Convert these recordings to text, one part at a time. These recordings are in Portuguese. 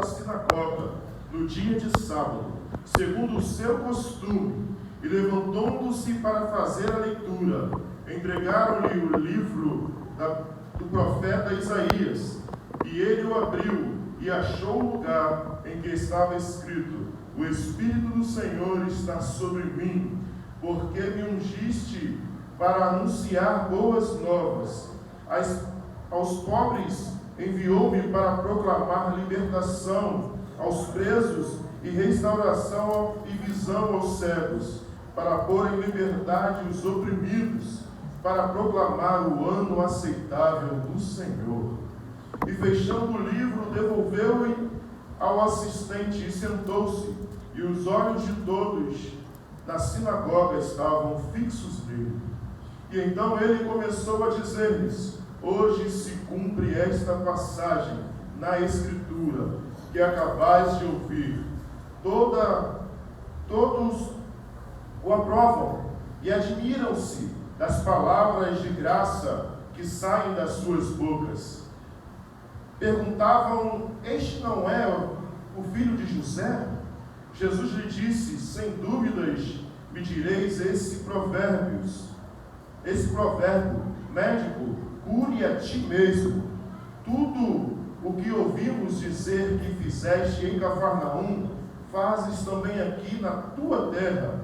à sinagoga no dia de sábado, segundo o seu costume, e levantando-se para fazer a leitura, entregaram-lhe o livro do profeta Isaías, e ele o abriu e achou o lugar em que estava escrito: O Espírito do Senhor está sobre mim, porque me ungiste para anunciar boas novas. Aos pobres enviou-me para proclamar libertação aos presos e restauração e visão aos cegos, para pôr em liberdade os oprimidos, para proclamar o ano aceitável do Senhor. E fechando o livro, devolveu-o ao assistente e sentou-se, e os olhos de todos na sinagoga estavam fixos nele. E então ele começou a dizer-lhes: Hoje se cumpre esta passagem na Escritura, que acabais de ouvir. Todos o aprovam e admiram-se das palavras de graça que saem das suas bocas. Perguntavam: Este não é o filho de José? Jesus lhe disse: Sem dúvidas me direis esse provérbio: médico, cure a ti mesmo. Tudo o que ouvimos dizer que fizeste em Cafarnaum, fazes também aqui na tua terra.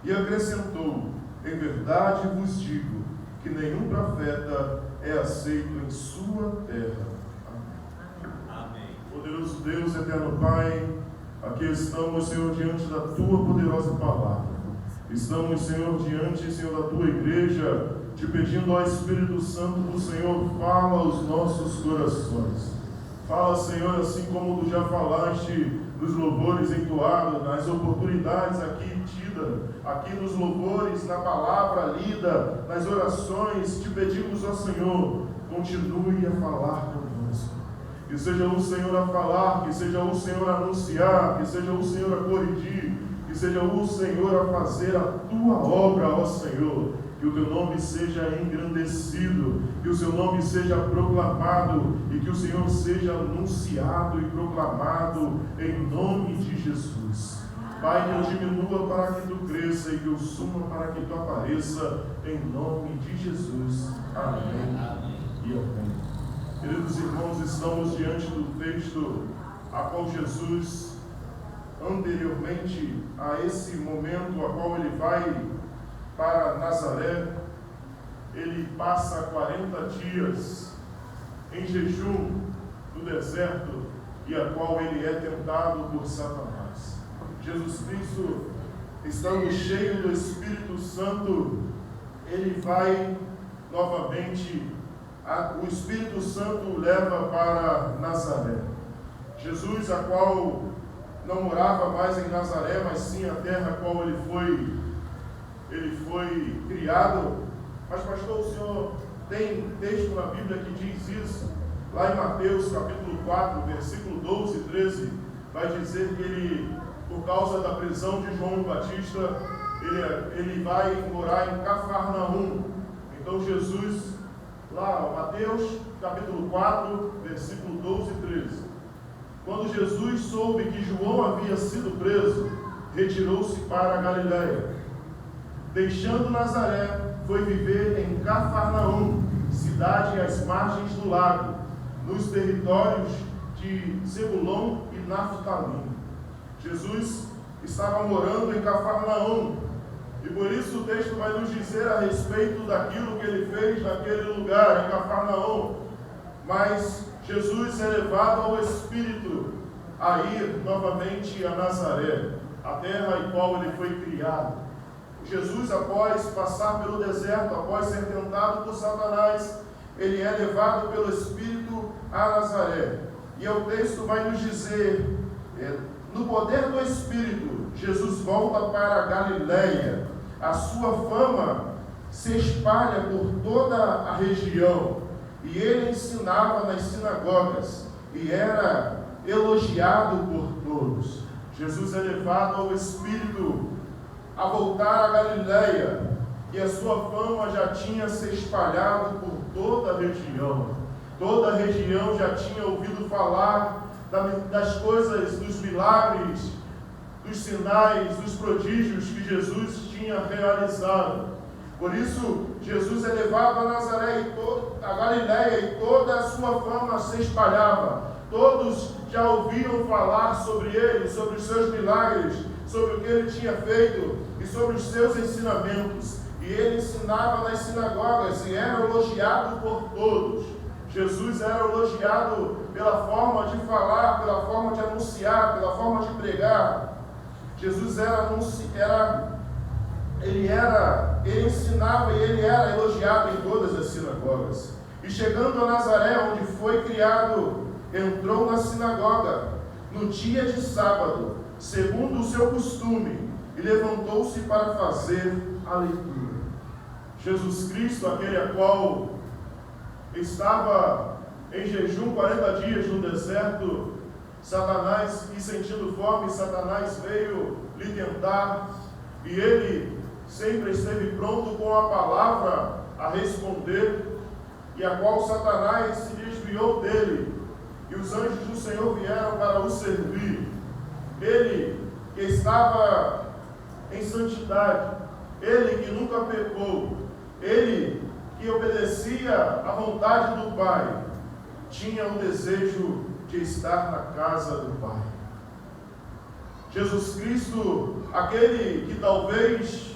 E acrescentou: Em verdade vos digo que nenhum profeta é aceito em sua terra. Amém. Poderoso Deus, eterno Pai, aqui estamos, Senhor, diante da tua poderosa palavra. Estamos, Senhor, diante, Senhor, da tua igreja, te pedindo ao Espírito Santo do Senhor, fala aos nossos corações. Fala, Senhor, assim como tu já falaste nos louvores entoados, nas oportunidades aqui tidas, aqui nos louvores, na palavra lida, nas orações, te pedimos ao Senhor, continue a falar conosco. Que seja o Senhor a falar, que seja o Senhor a anunciar, que seja o Senhor a corrigir, que seja o Senhor a fazer a tua obra, ó Senhor. Que o teu nome seja engrandecido, que o seu nome seja proclamado e que o Senhor seja anunciado e proclamado em nome de Jesus. Pai, que eu diminua para que tu cresça e que eu suma para que tu apareça em nome de Jesus. Amém. E amém. Queridos irmãos, estamos diante do texto a qual Jesus, anteriormente a esse momento a qual ele vai para Nazaré, ele passa 40 dias em jejum no deserto e a qual ele é tentado por Satanás. Jesus Cristo, estando cheio do Espírito Santo, ele vai novamente, o Espírito Santo o leva para Nazaré. Jesus, a qual não morava mais em Nazaré, mas sim a terra a qual ele foi criado. Mas, pastor, o senhor tem texto na Bíblia que diz isso? Lá em Mateus capítulo 4, versículo 12 e 13, vai dizer que ele, por causa da prisão de João Batista, ele vai morar em Cafarnaum. Então Jesus, lá, Mateus capítulo 4, versículo 12 e 13. Quando Jesus soube que João havia sido preso, retirou-se para a Galiléia. Deixando Nazaré, foi viver em Cafarnaum, cidade às margens do lago, nos territórios de Zebulon e Naftali. Jesus estava morando em Cafarnaum, e por isso o texto vai nos dizer a respeito daquilo que ele fez naquele lugar, em Cafarnaum. Mas Jesus é levado ao Espírito a ir novamente a Nazaré, a terra em qual ele foi criado. Jesus, após passar pelo deserto, após ser tentado por Satanás, ele é levado pelo Espírito a Nazaré. E o texto vai nos dizer, no poder do Espírito, Jesus volta para a Galiléia. A sua fama se espalha por toda a região. E ele ensinava nas sinagogas e era elogiado por todos. Jesus é levado ao Espírito a voltar a Galiléia, e a sua fama já tinha se espalhado por toda a região. Toda a região já tinha ouvido falar das coisas, dos milagres, dos sinais, dos prodígios que Jesus tinha realizado. Por isso, Jesus é levado a Nazaré e a Galiléia, e toda a sua fama se espalhava. Todos já ouviam falar sobre ele, sobre os seus milagres, sobre o que ele tinha feito e sobre os seus ensinamentos. E ele ensinava nas sinagogas e era elogiado por todos. Jesus era elogiado pela forma de falar, pela forma de anunciar, pela forma de pregar. Jesus ele ensinava e ele era elogiado em todas as sinagogas. E chegando a Nazaré, onde foi criado, entrou na sinagoga no dia de sábado, segundo o seu costume, e levantou-se para fazer a leitura. Jesus Cristo, aquele a qual estava em jejum 40 dias no deserto, Satanás, e sentindo fome, Satanás veio lhe tentar, e ele sempre esteve pronto com a palavra a responder, e a qual Satanás se desviou dele, e os anjos do Senhor vieram para o servir. Ele que estava em santidade, ele que nunca pecou, ele que obedecia à vontade do Pai, tinha o desejo de estar na casa do Pai. Jesus Cristo, aquele que talvez,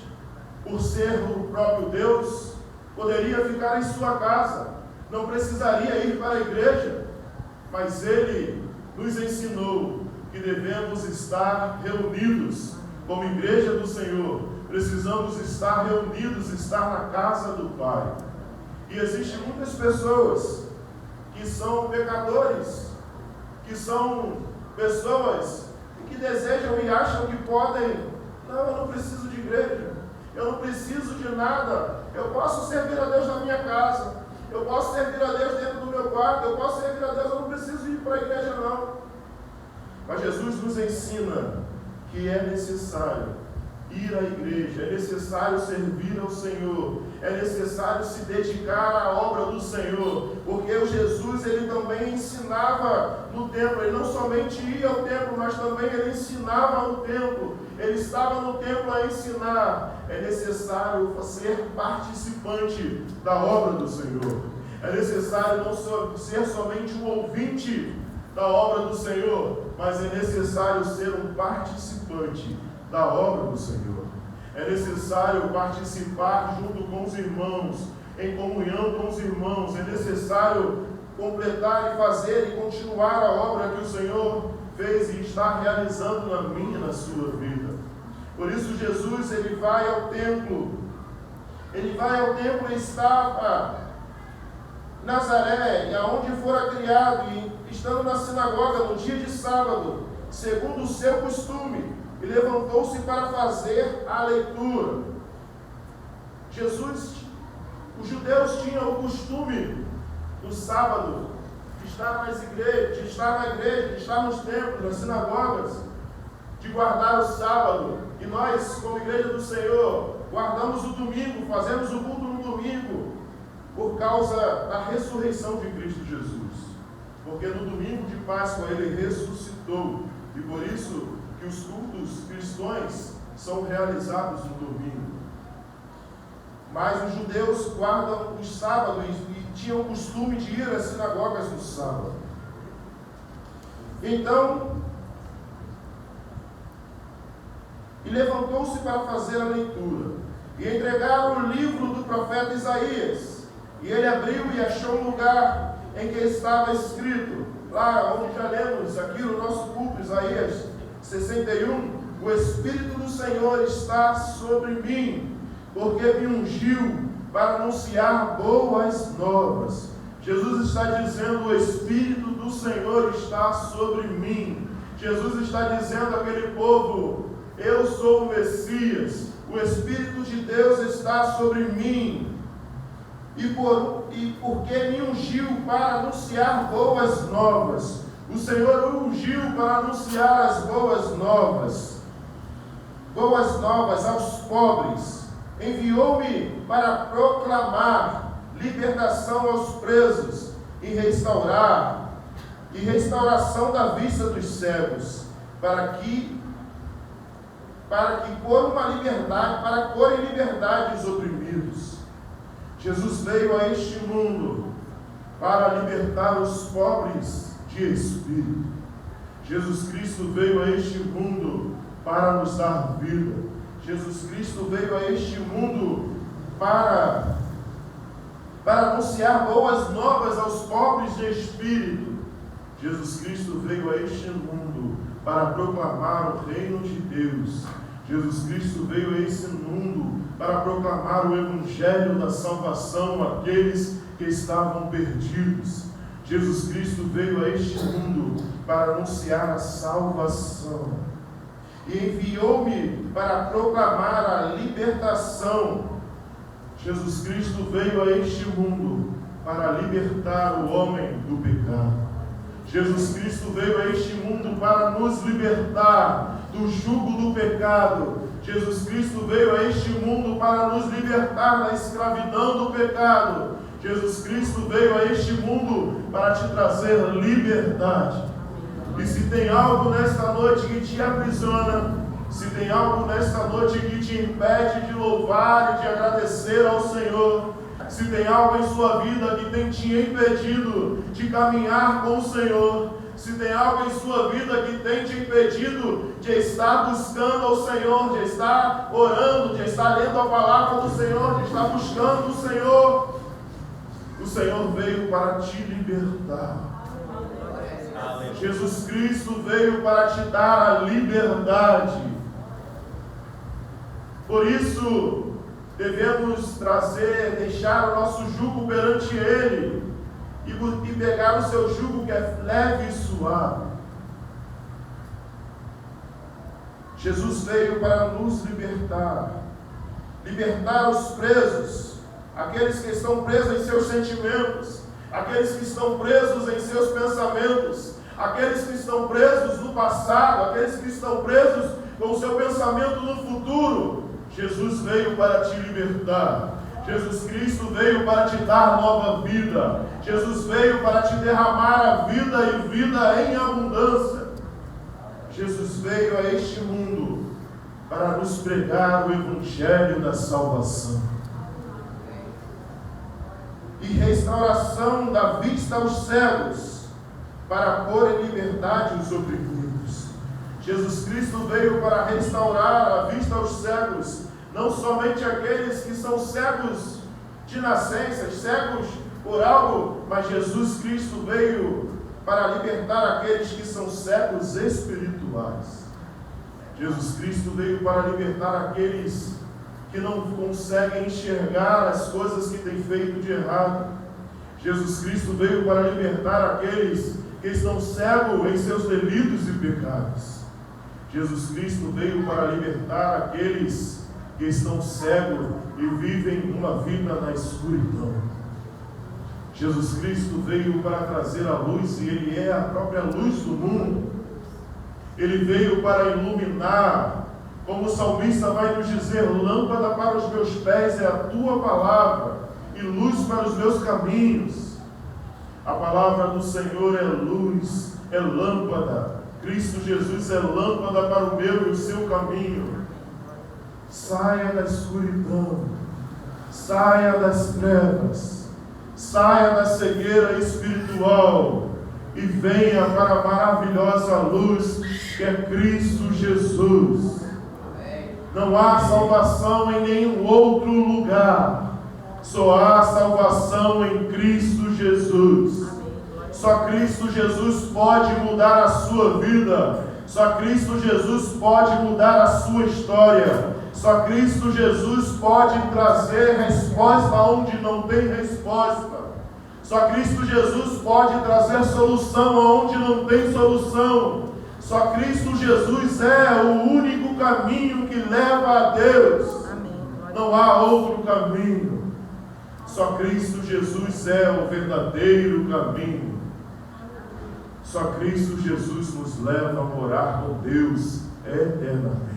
por ser o próprio Deus, poderia ficar em sua casa, não precisaria ir para a igreja, mas ele nos ensinou que devemos estar reunidos como igreja do Senhor. Precisamos estar reunidos, estar na casa do Pai. E existem muitas pessoas que são pecadores, que são pessoas que desejam e acham que podem, não, eu não preciso de igreja, eu não preciso de nada, eu posso servir a Deus na minha casa, eu posso servir a Deus dentro do meu quarto, eu posso servir a Deus, eu não preciso ir para a igreja não. Mas Jesus nos ensina que é necessário ir à igreja, é necessário servir ao Senhor, é necessário se dedicar à obra do Senhor, porque o Jesus, ele também ensinava no templo, ele não somente ia ao templo, mas também ele ensinava no templo, ele estava no templo a ensinar. É necessário ser participante da obra do Senhor, é necessário não ser somente um ouvinte da obra do Senhor, mas é necessário ser um participante da obra do Senhor. É necessário participar junto com os irmãos, em comunhão com os irmãos. É necessário completar e fazer e continuar a obra que o Senhor fez e está realizando na minha e na sua vida. Por isso Jesus, ele vai ao templo. Ele vai ao templo e estava em Nazaré, e aonde fora criado, e estando na sinagoga no dia de sábado, segundo o seu costume, e levantou-se para fazer a leitura. Os judeus tinham o costume no sábado de estar nas igrejas, de estar na igreja, de estar nos templos, nas sinagogas, de guardar o sábado. E nós, como igreja do Senhor, guardamos o domingo, fazemos o culto no domingo, por causa da ressurreição de Cristo Jesus. Porque no domingo de Páscoa ele ressuscitou, e por isso que os cultos cristãos são realizados no domingo. Mas os judeus guardam os sábados e tinham o costume de ir às sinagogas no sábado. Então, e levantou-se para fazer a leitura, e entregaram o livro do profeta Isaías, e ele abriu e achou um lugar em que estava escrito, lá onde já lemos aqui no nosso culto, Isaías 61, o Espírito do Senhor está sobre mim, porque me ungiu para anunciar boas novas. Jesus está dizendo, o Espírito do Senhor está sobre mim. Jesus está dizendo àquele povo, eu sou o Messias, o Espírito de Deus está sobre mim, e porque me ungiu para anunciar boas novas. O Senhor o ungiu para anunciar as boas novas aos pobres. Enviou-me para proclamar libertação aos presos e restaurar e restauração da vista dos cegos, para que pôr em liberdade os oprimidos. Jesus veio a este mundo para libertar os pobres de espírito. Jesus Cristo veio a este mundo para nos dar vida. Jesus Cristo veio a este mundo para anunciar boas novas aos pobres de espírito. Jesus Cristo veio a este mundo para proclamar o reino de Deus. Jesus Cristo veio a esse mundo para proclamar o evangelho da salvação àqueles que estavam perdidos. Jesus Cristo veio a este mundo para anunciar a salvação. E enviou-me para proclamar a libertação. Jesus Cristo veio a este mundo para libertar o homem do pecado. Jesus Cristo veio a este mundo para nos libertar do jugo do pecado. Jesus Cristo veio a este mundo para nos libertar da escravidão do pecado. Jesus Cristo veio a este mundo para te trazer liberdade. E se tem algo nesta noite que te aprisiona, se tem algo nesta noite que te impede de louvar e de agradecer ao Senhor, se tem algo em sua vida que tem te impedido de caminhar com o Senhor, se tem algo em sua vida que tem te impedido de estar buscando ao Senhor, de estar orando, de estar lendo a palavra do Senhor, de estar buscando o Senhor veio para te libertar. Jesus Cristo veio para te dar a liberdade. Por isso, devemos deixar o nosso jugo perante Ele e pegar o seu jugo que é leve e suave. Jesus veio para nos libertar os presos, aqueles que estão presos em seus sentimentos, aqueles que estão presos em seus pensamentos, aqueles que estão presos no passado, aqueles que estão presos com o seu pensamento no futuro. Jesus veio para te libertar. Jesus Cristo veio para te dar nova vida. Jesus veio para te derramar a vida e vida em abundância. Jesus veio a este mundo para nos pregar o evangelho da salvação. E restauração da vista aos cegos, para pôr em liberdade os oprimidos. Jesus Cristo veio para restaurar a vista aos cegos, não somente aqueles que são cegos de nascença, cegos por algo, mas Jesus Cristo veio para libertar aqueles que são cegos espirituais. Jesus Cristo veio para libertar aqueles que não conseguem enxergar as coisas que têm feito de errado. Jesus Cristo veio para libertar aqueles que estão cegos em seus delitos e pecados. Jesus Cristo veio para libertar aqueles que estão cegos e vivem uma vida na escuridão. Jesus Cristo veio para trazer a luz e Ele é a própria luz do mundo. Ele veio para iluminar, como o salmista vai nos dizer: lâmpada para os meus pés é a tua palavra e luz para os meus caminhos. A palavra do Senhor é luz, é lâmpada. Cristo Jesus é lâmpada para o meu e o seu caminho. Saia da escuridão, saia das trevas, saia da cegueira espiritual e venha para a maravilhosa luz que é Cristo Jesus. Não há salvação em nenhum outro lugar, só há salvação em Cristo Jesus. Só Cristo Jesus pode mudar a sua vida, só Cristo Jesus pode mudar a sua história, só Cristo Jesus pode trazer resposta onde não tem resposta. Só Cristo Jesus pode trazer solução onde não tem solução. Só Cristo Jesus é o único caminho que leva a Deus. Não há outro caminho. Só Cristo Jesus é o verdadeiro caminho. Só Cristo Jesus nos leva a morar com Deus eternamente.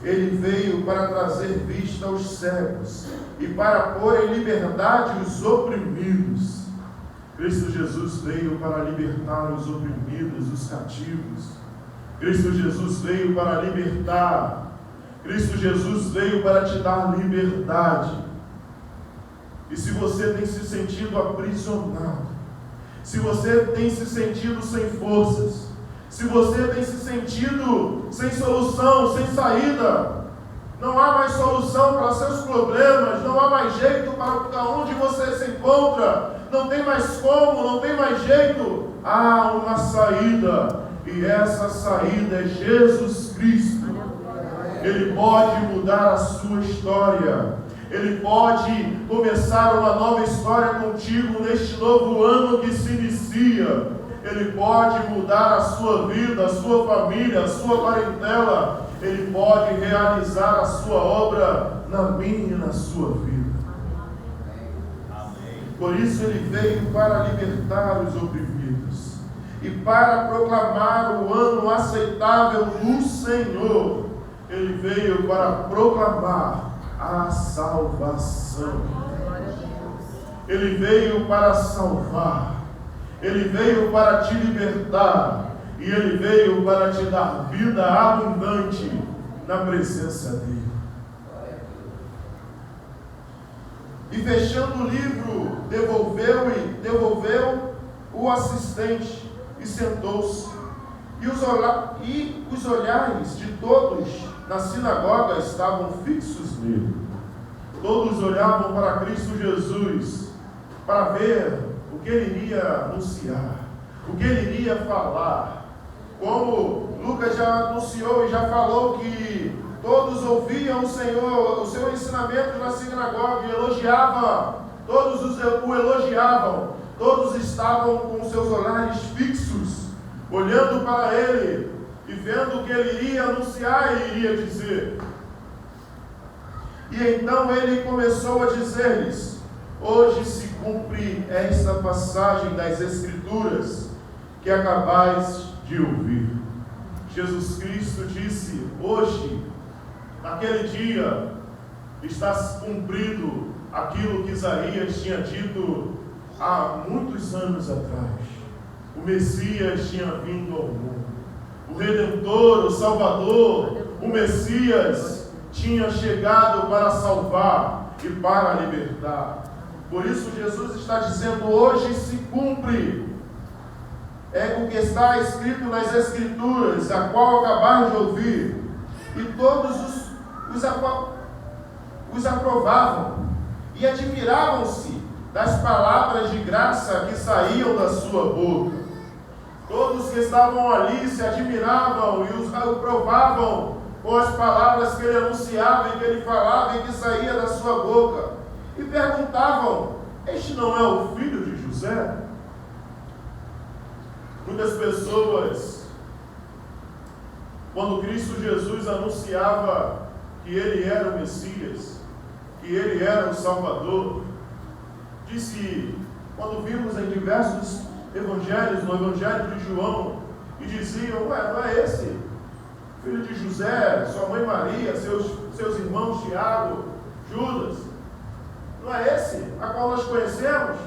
Ele veio para trazer vista aos cegos e para pôr em liberdade os oprimidos. Cristo Jesus veio para libertar os oprimidos, os cativos. Cristo Jesus veio para libertar. Cristo Jesus veio para te dar liberdade. E se você tem se sentido aprisionado, se você tem se sentido sem forças, se você tem se sentido sem solução, sem saída, não há mais solução para seus problemas, não há mais jeito para onde você se encontra, não tem mais como, não tem mais jeito, há uma saída, e essa saída é Jesus Cristo. Ele pode mudar a sua história, Ele pode começar uma nova história contigo neste novo ano que se inicia. Ele pode mudar a sua vida, a sua família, a sua parentela. Ele pode realizar a sua obra na minha e na sua vida. Amém. Por isso Ele veio para libertar os oprimidos e para proclamar o ano aceitável do Senhor. Ele veio para proclamar a salvação. Ele veio para salvar. Ele veio para te libertar. E Ele veio para te dar vida abundante na presença dEle. E fechando o livro, devolveu o assistente e sentou-se. E os olhares de todos na sinagoga estavam fixos nele. Todos olhavam para Cristo Jesus para ver o que Ele iria anunciar, o que Ele iria falar. Como Lucas já anunciou e já falou que todos ouviam o Senhor, o seu ensinamento na sinagoga e elogiavam, todos o elogiavam, todos estavam com seus olhares fixos, olhando para Ele e vendo o que Ele iria anunciar e iria dizer. E então Ele começou a dizer-lhes: hoje se cumpre esta passagem das Escrituras que acabais de ouvir. Jesus Cristo disse: hoje, naquele dia, está cumprido aquilo que Isaías tinha dito há muitos anos atrás. O Messias tinha vindo ao mundo. O Redentor, o Salvador, o Messias tinha chegado para salvar e para libertar. Por isso Jesus está dizendo: hoje se cumpre o que está escrito nas Escrituras, a qual acabaram de ouvir. E todos os aprovavam e admiravam-se das palavras de graça que saíam da sua boca. Todos que estavam ali se admiravam e o provavam com as palavras que ele anunciava e que ele falava e que saía da sua boca. E perguntavam: este não é o filho de José? Muitas pessoas, quando Cristo Jesus anunciava que Ele era o Messias, que Ele era o Salvador, quando vimos em diversos evangelhos, no Evangelho de João, e diziam: ué, não é esse filho de José, sua mãe Maria, seus irmãos Tiago, Judas? Não é esse a qual nós conhecemos?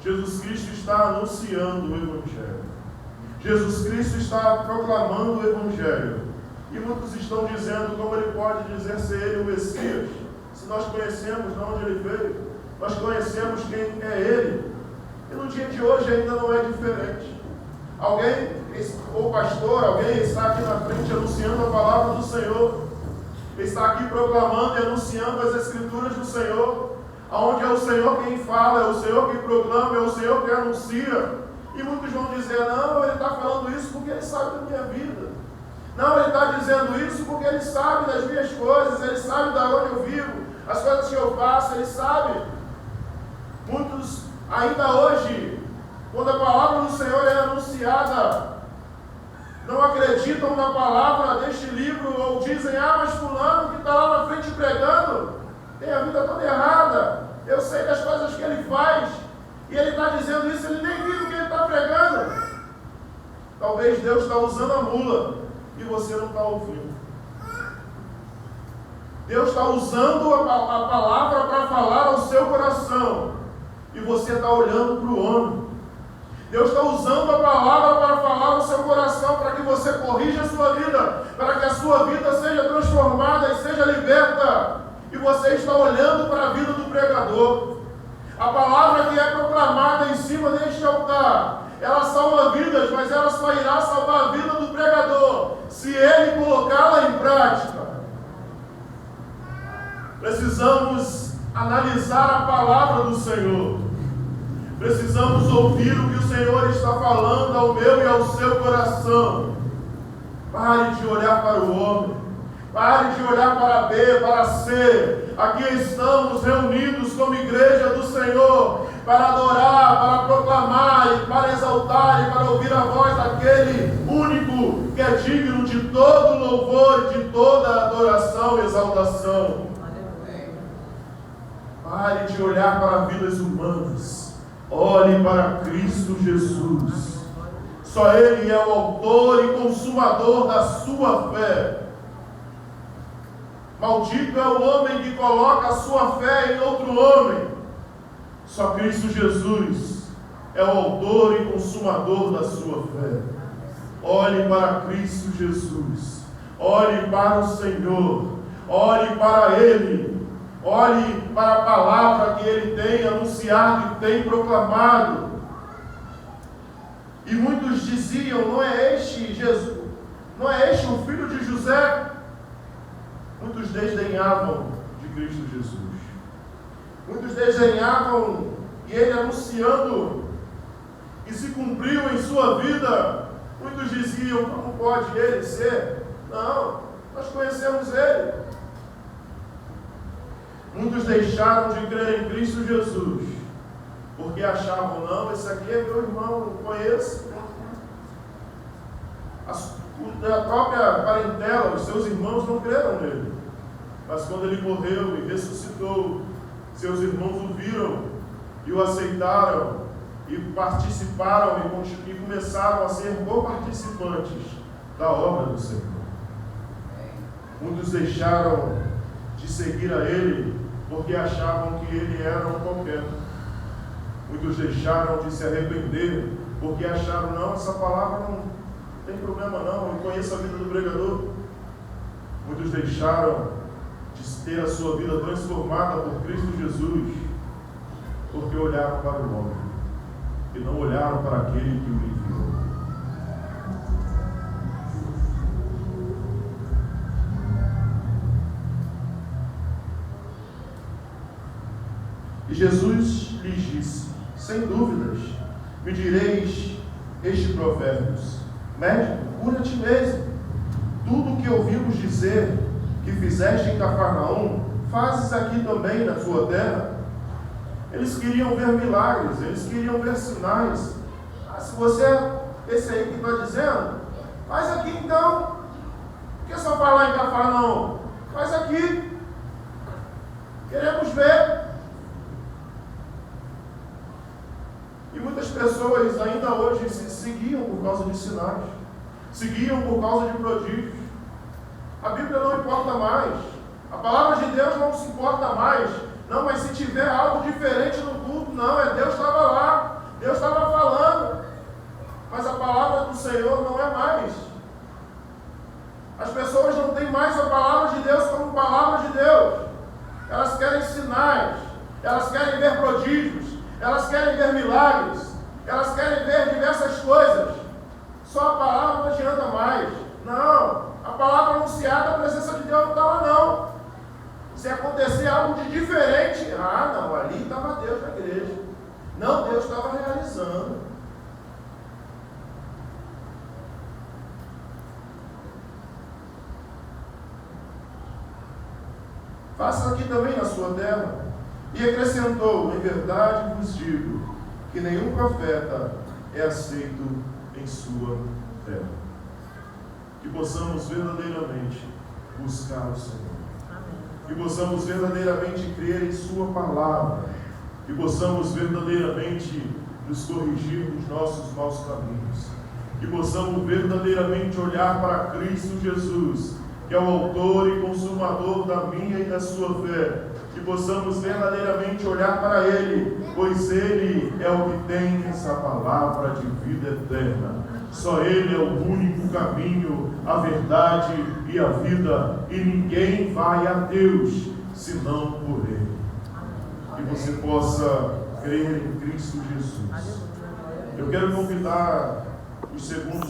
Jesus Cristo está anunciando o Evangelho. Jesus Cristo está proclamando o Evangelho. E muitos estão dizendo: como ele pode dizer ser ele o Messias, se nós conhecemos de onde ele veio, nós conhecemos quem é ele. E no dia de hoje ainda não é diferente. Alguém, ou pastor, alguém está aqui na frente anunciando a palavra do Senhor, está aqui proclamando e anunciando as Escrituras do Senhor, onde é o Senhor quem fala, é o Senhor quem proclama, é o Senhor quem anuncia. E muitos vão dizer: não, ele está falando isso porque ele sabe da minha vida. Não, ele está dizendo isso porque ele sabe das minhas coisas, ele sabe de onde eu vivo, as coisas que eu faço, ele sabe. Muitos ainda hoje, quando a palavra do Senhor é anunciada, não acreditam na palavra deste livro, ou dizem: ah, mas fulano que está lá na frente pregando tem a vida toda errada, eu sei das coisas que ele faz, e ele está dizendo isso, ele nem viu o que ele está pregando. Talvez Deus está usando a mula e você não está ouvindo. Deus está usando a palavra para falar ao seu coração, e você está olhando para o homem. Deus está usando a palavra para falar no seu coração, para que você corrija a sua vida, para que a sua vida seja transformada e seja liberta. E você está olhando para a vida do pregador. A palavra que é proclamada em cima deste altar, ela salva vidas, mas ela só irá salvar a vida do pregador se ele colocá-la em prática. Precisamos analisar a palavra do Senhor. Precisamos ouvir o que o Senhor está falando ao meu e ao seu coração. Pare de olhar para o homem. Pare de olhar para B, para C. Aqui estamos reunidos como igreja do Senhor para adorar, para proclamar, para exaltar e para ouvir a voz daquele único que é digno de todo louvor, de toda adoração e exaltação. Pare de olhar para vidas humanas. Olhe para Cristo Jesus. Só Ele é o autor e consumador da sua fé. Maldito é o homem que coloca a sua fé em outro homem. Só Cristo Jesus é o autor e consumador da sua fé. Olhe para Cristo Jesus. Olhe para o Senhor. Olhe para Ele. Olhe para a palavra que Ele tem anunciado e tem proclamado. E muitos diziam: não é este Jesus? Não é este o filho de José? Muitos desdenhavam de Cristo Jesus. Muitos desdenhavam, e Ele anunciando, e se cumpriu em sua vida. Muitos diziam: como pode Ele ser? Não, nós conhecemos Ele. Muitos deixaram de crer em Cristo Jesus, porque achavam: não, esse aqui é meu irmão, eu conheço. A própria parentela, os seus irmãos não creram nele. Mas quando ele morreu e ressuscitou, seus irmãos o viram e o aceitaram e participaram e começaram a ser co-participantes da obra do Senhor. Muitos deixaram de seguir a Ele porque achavam que Ele era um qualquer. Muitos deixaram de se arrepender porque acharam: não, essa palavra não tem problema não, eu conheço a vida do pregador. Muitos deixaram de ter a sua vida transformada por Cristo Jesus porque olharam para o homem e não olharam para aquele que o enviou. E Jesus lhes disse: sem dúvidas, me direis este provérbios: médico, cura a ti mesmo. Tudo o que ouvimos dizer que fizeste em Cafarnaum, fazes aqui também na sua terra. Eles queriam ver milagres, eles queriam ver sinais. Se você é esse aí que está dizendo, faz aqui então. Por que só falar em Cafarnaum? Faz aqui. Queremos ver. E muitas pessoas ainda hoje se seguiam por causa de sinais, seguiam por causa de prodígios. A Bíblia não importa mais, a palavra de Deus não se importa mais. Não, mas se tiver algo diferente no culto, não, Deus estava lá, Deus estava falando, mas a palavra do Senhor não é mais. As pessoas não têm mais a palavra de Deus como palavra de Deus. Elas querem sinais, elas querem ver prodígios, elas querem ver milagres, elas querem ver diversas coisas. Só a palavra não adianta mais. Não, a palavra anunciada, a presença de Deus não está lá não. Se acontecer algo de diferente, não, ali estava Deus na igreja. Não, Deus estava realizando. Faça aqui também na sua terra. E acrescentou: em verdade vos digo, que nenhum profeta é aceito em sua terra. Que possamos verdadeiramente buscar o Senhor. Que possamos verdadeiramente crer em sua palavra. Que possamos verdadeiramente nos corrigir dos nossos maus caminhos. Que possamos verdadeiramente olhar para Cristo Jesus, que é o autor e consumador da minha e da sua fé, que possamos verdadeiramente olhar para Ele, pois Ele é o que tem essa palavra de vida eterna. Só Ele é o único caminho, a verdade e a vida, e ninguém vai a Deus senão por Ele. Que você possa crer em Cristo Jesus. Eu quero convidar os segundos